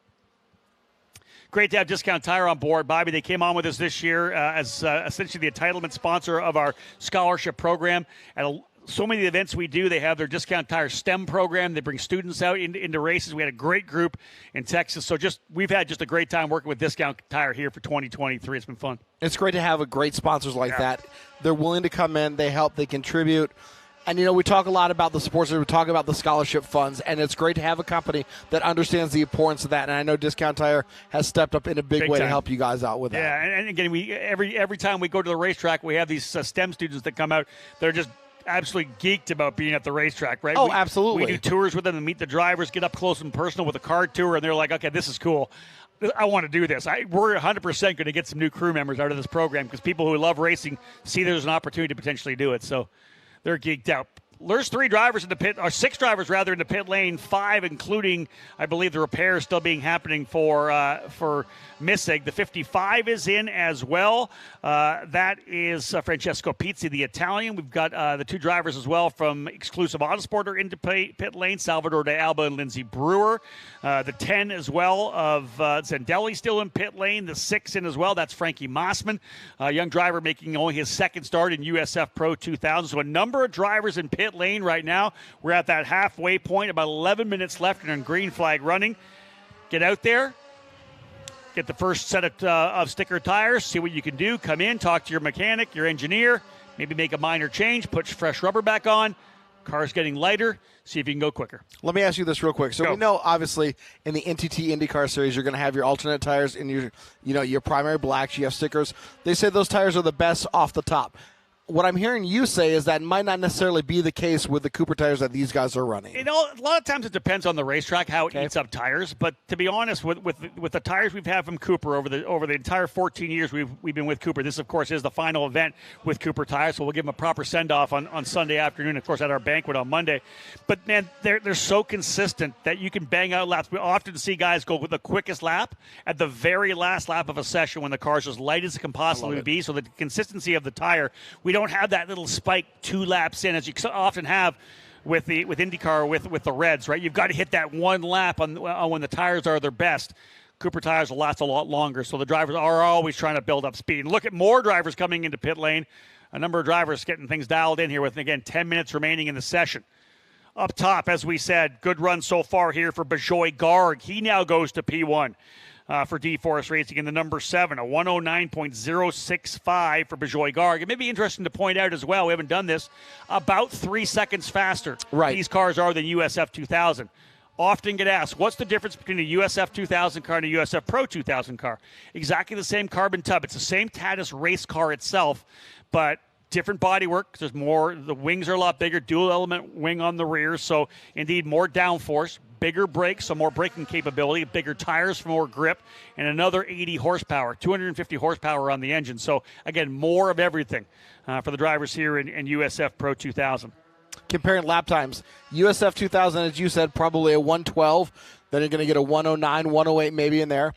Great to have Discount Tire on board. Bobby, they came on with us this year as essentially the entitlement sponsor of our scholarship program. At so many events we do, they have their Discount Tire STEM program. They bring students out into races. We had a great group in Texas. So we've had just a great time working with Discount Tire here for 2023. It's been fun. It's great to have great sponsors like that. They're willing to come in. They help. They contribute. And, we talk a lot about the supporters. We talk about the scholarship funds. And it's great to have a company that understands the importance of that. And I know Discount Tire has stepped up in a big way to help you guys out with that. Yeah, and again, every time we go to the racetrack, we have these STEM students that come out. They're just absolutely geeked about being at the racetrack, right? Oh, absolutely. We do tours with them and meet the drivers, get up close and personal with a car tour, and they're like, okay, this is cool. I want to do this. We're 100% going to get some new crew members out of this program because people who love racing see there's an opportunity to potentially do it. So they're geeked out. There's 6 drivers in the pit lane, 5 including, I believe, the repairs still being happening for Missig. The 55 is in as well. That is Francesco Pizzi, the Italian. We've got the 2 drivers as well from Exclusive Autosport are into pit lane, Salvador de Alba and Lindsey Brewer. The 10 as well of Zendelli still in pit lane. The 6 in as well. That's Frankie Mossman, a young driver making only his second start in USF Pro 2000. So a number of drivers in pit lane right now. We're at that halfway point, about 11 minutes left and on green flag running. Get out there, get the first set of sticker tires, see what you can do, come in, talk to your mechanic, your engineer, maybe make a minor change, put fresh rubber back on. Car's getting lighter, see if you can go quicker. Let me ask you this real quick. So we know, obviously, in the NTT IndyCar Series, you're going to have your alternate tires in your primary blacks. You have stickers. They say those tires are the best off the top. What I'm hearing you say is that might not necessarily be the case with the Cooper tires that these guys are running. A lot of times it depends on the racetrack how it eats up tires. But to be honest, with the tires we've had from Cooper over the entire 14 years we've been with Cooper, this of course is the final event with Cooper tires. So we'll give them a proper send off on Sunday afternoon, of course, at our banquet on Monday. But man, they're so consistent that you can bang out laps. We often see guys go with the quickest lap at the very last lap of a session when the car's as light as it can possibly be. So the consistency of the tire, we don't have that little spike 2 laps in as you often have with IndyCar with the Reds, right? You've got to hit that 1 lap on when the tires are their best. Cooper tires will last a lot longer, so the drivers are always trying to build up speed. And look at more drivers coming into pit lane. A number of drivers getting things dialed in here with, again, 10 minutes remaining in the session. Up top, as we said, good run so far here for Bijoy Garg. He now goes to P1. For D-Force Racing in the number 7, a 109.065 for Bijoy Garg. It may be interesting to point out as well, we haven't done this, about 3 seconds faster these cars are than USF 2000. Often get asked, what's the difference between a USF 2000 car and a USF Pro 2000 car? Exactly the same carbon tub. It's the same Tatis race car itself, but different bodywork. There's more. The wings are a lot bigger, dual element wing on the rear, so indeed more downforce. Bigger brakes, so more braking capability, bigger tires for more grip, and another 80 horsepower, 250 horsepower on the engine. So, again, more of everything for the drivers here in USF Pro 2000. Comparing lap times, USF 2000, as you said, probably a 112. Then you're going to get a 109, 108 maybe in there.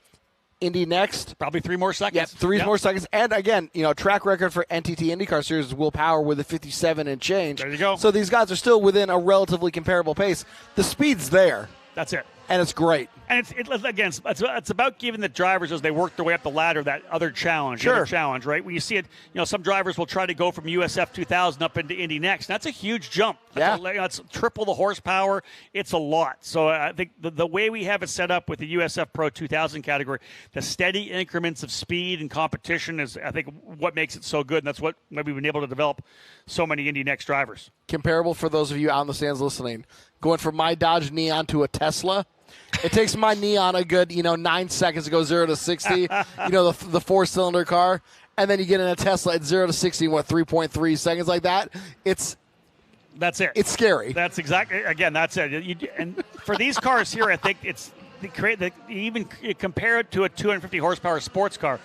Indy next. Probably 3 more seconds. Yeah, 3 more seconds. And, again, track record for NTT IndyCar Series is Will Power with a 57 and change. There you go. So these guys are still within a relatively comparable pace. The speed's there. That's it. And it's great. And it's about giving the drivers, as they work their way up the ladder, that other challenge. Right? When you see it, some drivers will try to go from USF 2000 up into Indy Next. That's a huge jump. That's triple the horsepower. It's a lot. So I think the way we have it set up with the USF Pro 2000 category, the steady increments of speed and competition is, I think, what makes it so good. And that's what we've been able to develop so many Indy Next drivers. Comparable for those of you out in the stands listening, going from my Dodge Neon to a Tesla. It takes my Neon a good, 9 seconds to go 0 to 60, the 4-cylinder car. and then you get in a Tesla at 0 to 60 in, 3.3 seconds like that. That's it. It's scary. That's exactly, again, that's it. And for these cars here, I think you compare it to a 250 horsepower sports car.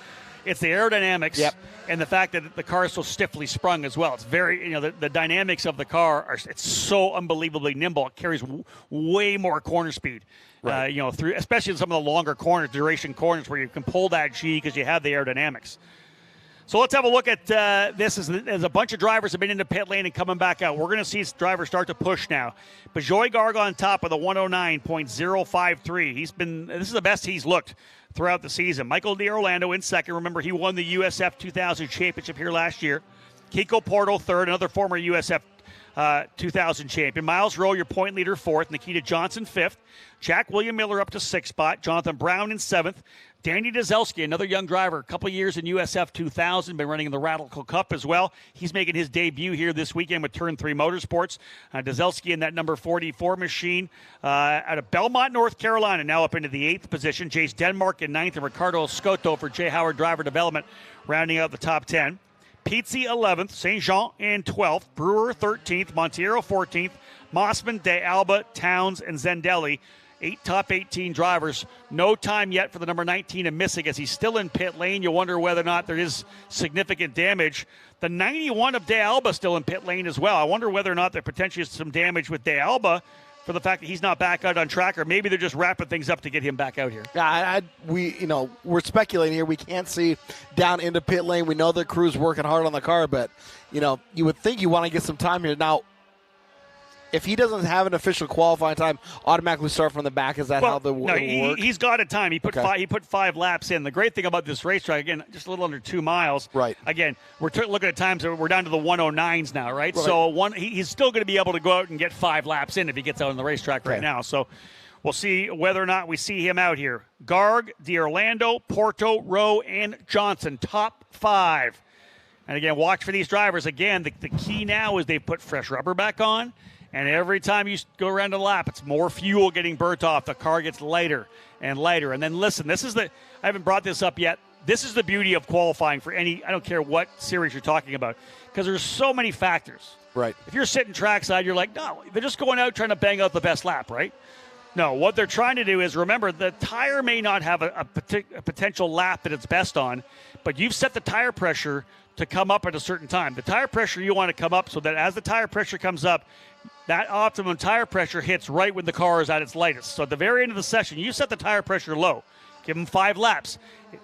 It's the aerodynamics and the fact that the car is so stiffly sprung as well. It's very, the dynamics of the car it's so unbelievably nimble. It carries way more corner speed. Right. Through especially in some of the longer corners, duration corners, where you can pull that G because you have the aerodynamics. So let's have a look at this. As a bunch of drivers have been into pit lane and coming back out. We're going to see drivers start to push now. Bejoy Garg on top with a 109.053. This is the best he's looked throughout the season. Michael D'Orlando in second. Remember, he won the USF 2000 championship here last year. Kiko Porto third, another former USF 2000 champion. Miles Rowe, your point leader, fourth. Nikita Johnson, fifth. Jack William Miller up to sixth spot. Jonathan Brown in seventh. Danny Dzelski, another young driver, a couple years in USF 2000, been running in the Radical Cup as well. He's making his debut here this weekend with Turn 3 Motorsports. Dzelski in that number 44 machine out of Belmont, North Carolina, now up into the 8th position. Jace Denmark in 9th, and Ricardo Scotto for J. Howard Driver Development rounding out the top 10. Pizzi 11th, St. Jean in 12th, Brewer 13th, Monteiro 14th, Mossman, De Alba, Towns, and Zendelli. 8 top 18 drivers. No time yet for the number 19 of Missing as he's still in pit lane. You wonder whether or not there is significant damage. The 91 of De Alba still in pit lane as well. I wonder whether or not there potentially is some damage with De Alba for the fact that he's not back out on track, or maybe they're just wrapping things up to get him back out here. Yeah, we're speculating here. We can't see down into pit lane. We know the crew's working hard on the car, but you would think you want to get some time here. Now, if he doesn't have an official qualifying time, automatically start from the back. Is that how the work? He's got a time. He put Okay. he put 5 laps in. The great thing about this racetrack, again, just a little under 2 miles. Right. Again, we're looking at times that we're down to the 109s now, right? So he's still going to be able to go out and get 5 laps in if he gets out on the racetrack right now. So we'll see whether or not we see him out here. Garg, D'Orlando, Porto, Rowe, and Johnson, top 5. And again, watch for these drivers. Again, the key now is they put fresh rubber back on. And every time you go around a lap, it's more fuel getting burnt off. The car gets lighter and lighter. And then listen, I haven't brought this up yet. This is the beauty of qualifying for I don't care what series you're talking about, because there's so many factors. Right. If you're sitting trackside, you're like, no, they're just going out trying to bang out the best lap, right? No, what they're trying to do is, remember, the tire may not have a potential lap that it's best on, but you've set the tire pressure to come up at a certain time. The tire pressure you want to come up so that as the tire pressure comes up, that optimum tire pressure hits right when the car is at its lightest. So at the very end of the session, you set the tire pressure low. Give them 5 laps.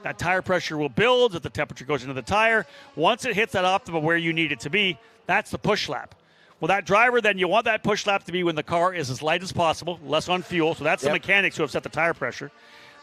That tire pressure will build as the temperature goes into the tire. Once it hits that optimum where you need it to be, that's the push lap. Well, that driver, then you want that push lap to be when the car is as light as possible, less on fuel. So that's the mechanics who have set the tire pressure.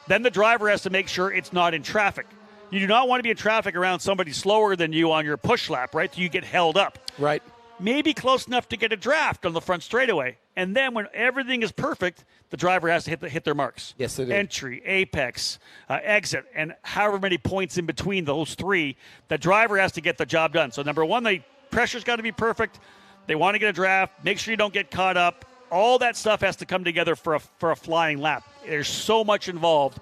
Then the driver has to make sure it's not in traffic. You do not want to be in traffic around somebody slower than you on your push lap, right? So you get held up. Right. Maybe close enough to get a draft on the front straightaway. And then when everything is perfect, the driver has to hit their marks. Yes, they do. Entry, apex, exit, and however many points in between those 3, the driver has to get the job done. So number 1, the pressure's got to be perfect. They want to get a draft. Make sure you don't get caught up. All that stuff has to come together for a flying lap. There's so much involved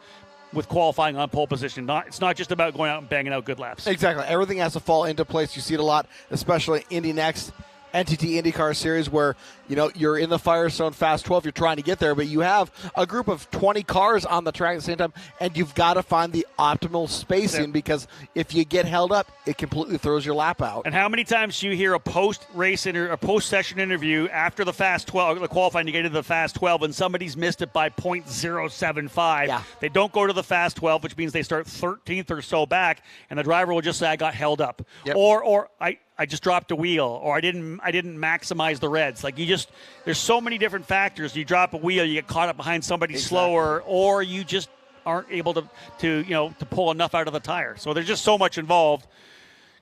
with qualifying on pole position. It's not just about going out and banging out good laps. Exactly. Everything has to fall into place. You see it a lot, especially Indy Next, NTT IndyCar Series, where you're in the Firestone Fast 12. You're trying to get there, but you have a group of 20 cars on the track at the same time, and you've got to find the optimal spacing because if you get held up, it completely throws your lap out. And how many times do you hear a post-session interview after the Fast 12, the qualifying to get into the Fast 12, and somebody's missed it by 0.075? Yeah. They don't go to the Fast 12, which means they start 13th or so back, and the driver will just say, I got held up. Yep. Or I just dropped a wheel, or I didn't maximize the reds. Like there's so many different factors. You drop a wheel, you get caught up behind somebody slower, or you just aren't able to pull enough out of the tire. So there's just so much involved.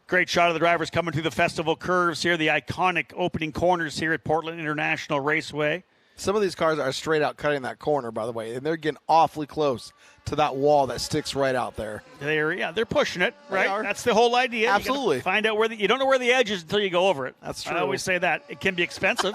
Great shot of the drivers coming through the festival curves here, the iconic opening corners here at Portland International Raceway. Some of these cars are straight out cutting that corner, by the way, and they're getting awfully close to that wall that sticks right out there. They're pushing it, right? That's the whole idea. Absolutely. You find out you don't know where the edge is until you go over it. That's true. I always say that. It can be expensive.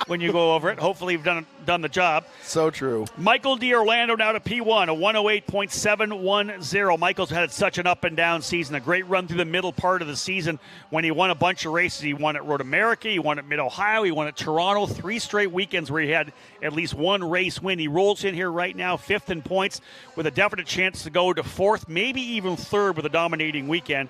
when you go over it. Hopefully you've done the job. So true. Michael D'Orlando now to P1, a 108.710. Michael's had such an up and down season, a great run through the middle part of the season when he won a bunch of races. He won at Road America, he won at Mid-Ohio, he won at Toronto, 3 straight weekends where he had at least one race win. He rolls in here right now, 5th in points, with a definite chance to go to 4th, maybe even 3rd with a dominating weekend.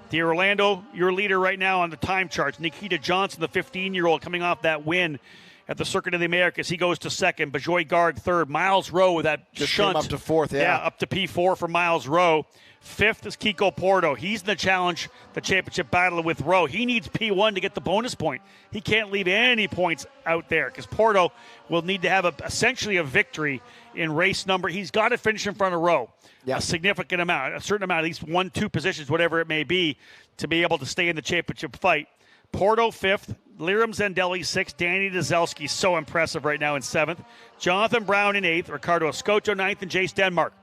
D'Orlando, your leader right now on the time charts. Nikita Johnson, the 15-year-old, coming off that win at the Circuit of the Americas. He goes to 2nd. Bajoy Garg 3rd. Miles Rowe with that just shunt. came up to 4th, yeah. Up to P4 for Miles Rowe. 5th is Kiko Porto. He's in the challenge, the championship battle with Rowe. He needs P1 to get the bonus point. He can't leave any points out there because Porto will need to have essentially a victory in race number. He's got to finish in front of Rowe. Yeah. A significant amount, a certain amount, at least 1-2 positions, whatever it may be, to be able to stay in the championship fight. Porto 5th, Liram Zendelli 6th, Danny Dezelski so impressive right now in 7th, Jonathan Brown in 8th, Ricardo Escoto 9th, and Jace Denmark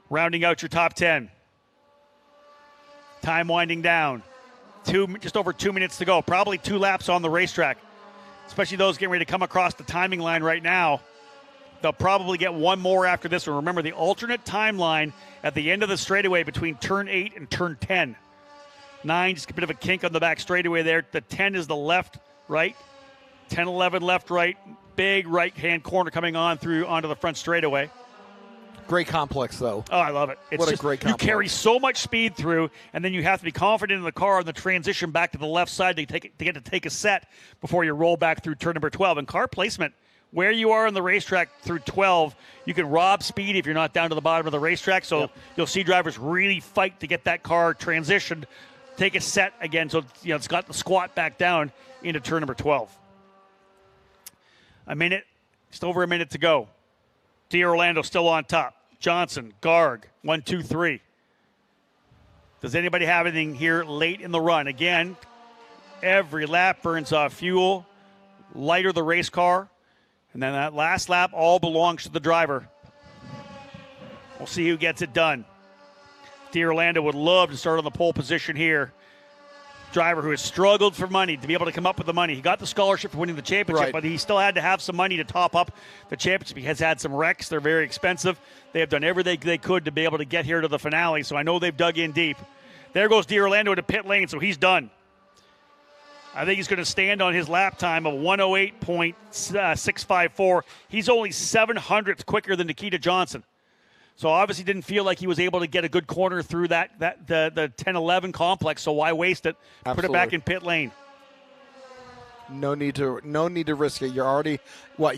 rounding out your top 10. Time winding down. Just over 2 minutes to go. Probably 2 laps on the racetrack, especially those getting ready to come across the timing line right now. They'll probably get one more after this one. Remember, the alternate timeline at the end of the straightaway between turn 8 and turn 10. 9, just a bit of a kink on the back straightaway there. The 10 is the left, right. 10, 11, left, right. Big right-hand corner coming on through onto the front straightaway. Great complex, though. Oh, I love it. It's what just, a great complex. You carry so much speed through, and then you have to be confident in the car on the transition back to the left side to get to take a set before you roll back through turn number 12. And car placement, where you are on the racetrack through 12, you can rob speed if you're not down to the bottom of the racetrack. So You'll see drivers really fight to get that car transitioned, take a set again. So it's got the squat back down into turn number 12. A minute, just over a minute to go. D'Orlando still on top. Johnson, Garg, 1, 2, 3. Does anybody have anything here late in the run? Again, every lap burns off fuel, lighter the race car. And then that last lap all belongs to the driver. We'll see who gets it done. D'Orlando would love to start on the pole position here. Driver who has struggled for money to be able to come up with the money. He got the scholarship for winning the championship, but he still had to have some money to top up the championship. He has had some wrecks. They're very expensive. They have done everything they could to be able to get here to the finale, so I know they've dug in deep. There goes D'Orlando into pit lane, so he's done. I think he's going to stand on his lap time of 108.654. He's only 700th quicker than Nikita Johnson. So obviously didn't feel like he was able to get a good corner through the 10-11 complex, so why waste it? Absolutely. Put it back in pit lane. No need to risk it. You're already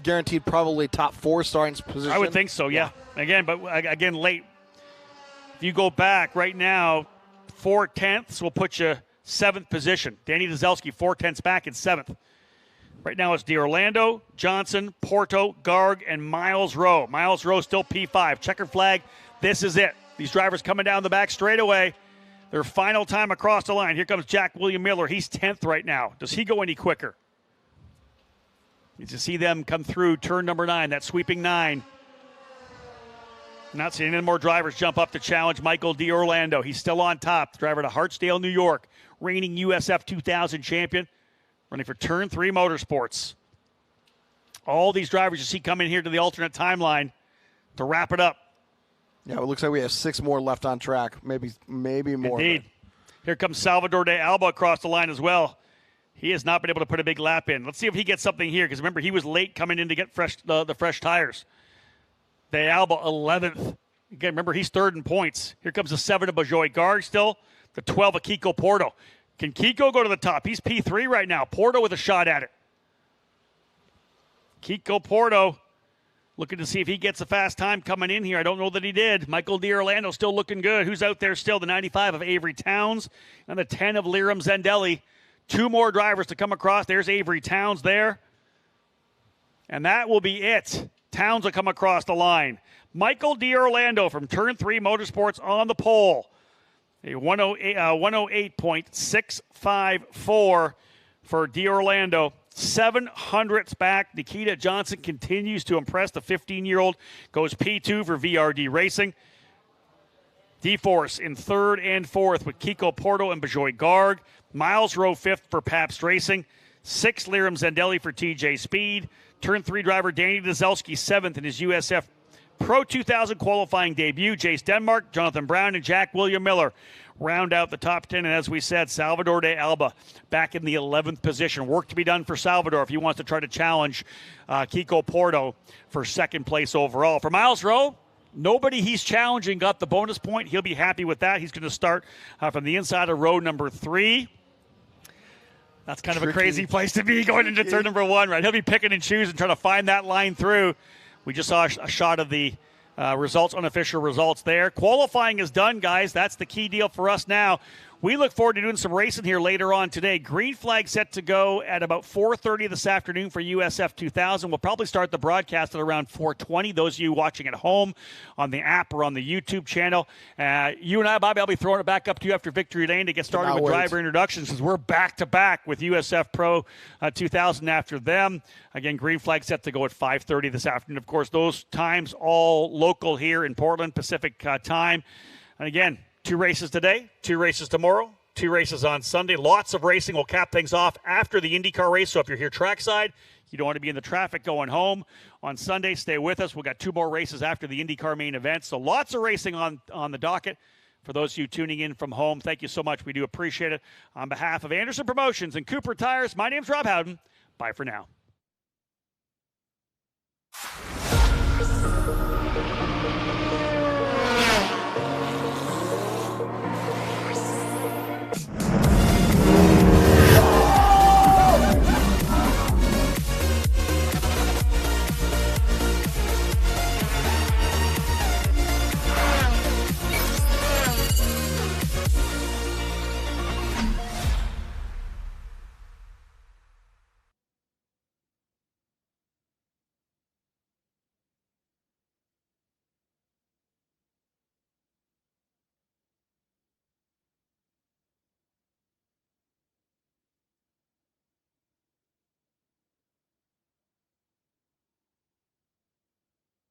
guaranteed probably top 4 starting position. I would think so, yeah. Again, late. If you go back right now, 4 tenths will put you 7th position. Danny Dezelski, 4 tenths back in 7th. Right now it's D'Orlando, Johnson, Porto, Garg, and Miles Rowe. Miles Rowe still P5. Checkered flag. This is it. These drivers coming down the back straightaway. Their final time across the line. Here comes Jack William Miller. He's 10th right now. Does he go any quicker? Need to see them come through turn number 9, that sweeping 9. Not seeing any more drivers jump up to challenge Michael D'Orlando. He's still on top. The driver to Hartsdale, New York, reigning USF 2000 champion, running for Turn 3 Motorsports. All these drivers you see coming here to the alternate timeline to wrap it up. Yeah, it looks like we have 6 more left on track, maybe more. Indeed. Here comes Salvador de Alba across the line as well. He has not been able to put a big lap in. Let's see if he gets something here, because remember, he was late coming in to get the fresh tires. De Alba 11th. Again, remember, he's 3rd in points. Here comes the 7 of Bajoy Garg still. The 12 of Kiko Porto. Can Kiko go to the top? He's P3 right now. Porto with a shot at it. Kiko Porto looking to see if he gets a fast time coming in here. I don't know that he did. Michael D'Orlando still looking good. Who's out there still? The 95 of Avery Towns and the 10 of Liram Zendelli. 2 more drivers to come across. There's Avery Towns there. And that will be it. Towns will come across the line. Michael D'Orlando from Turn 3 Motorsports on the pole. A 108.654 for D'Orlando. 700ths back. Nikita Johnson continues to impress. The 15-year-old goes P2 for VRD Racing. D-Force in 3rd and 4th with Kiko Porto and Bajoy Garg. Miles Rowe 5th for Pabst Racing. 6th, Liram Zendelli for TJ Speed. Turn 3 driver Danny Dzelski, 7th in his USF Pro 2000 qualifying debut. Jace Denmark, Jonathan Brown, and Jack William Miller round out the top 10. And as we said, Salvador de Alba back in the 11th position. Work to be done for Salvador if he wants to try to challenge Kiko Porto for 2nd place overall. For Miles Rowe, nobody he's challenging got the bonus point. He'll be happy with that. He's going to start from the inside of row number 3. That's kind of a crazy place to be going into turn number 1, right? He'll be picking and choosing, trying to find that line through. We just saw a shot of the results, unofficial results there. Qualifying is done, guys. That's the key deal for us now. We look forward to doing some racing here later on today. Green flag set to go at about 4:30 this afternoon for USF 2000. We'll probably start the broadcast at around 4:20. Those of you watching at home on the app or on the YouTube channel. You and I, Bobby, I'll be throwing it back up to you after Victory Lane to get started with driver introductions, because we're back-to-back with USF Pro 2000 after them. Again, green flag set to go at 5:30 this afternoon. Of course, those times all local here in Portland, Pacific time. And again, 2 races today, 2 races tomorrow, 2 races on Sunday. Lots of racing. We'll cap things off after the IndyCar race. So if you're here trackside, you don't want to be in the traffic going home on Sunday, stay with us. We've got 2 more races after the IndyCar main event. So lots of racing on the docket. For those of you tuning in from home, thank you so much. We do appreciate it. On behalf of Anderson Promotions and Cooper Tires, my name's Rob Howden. Bye for now.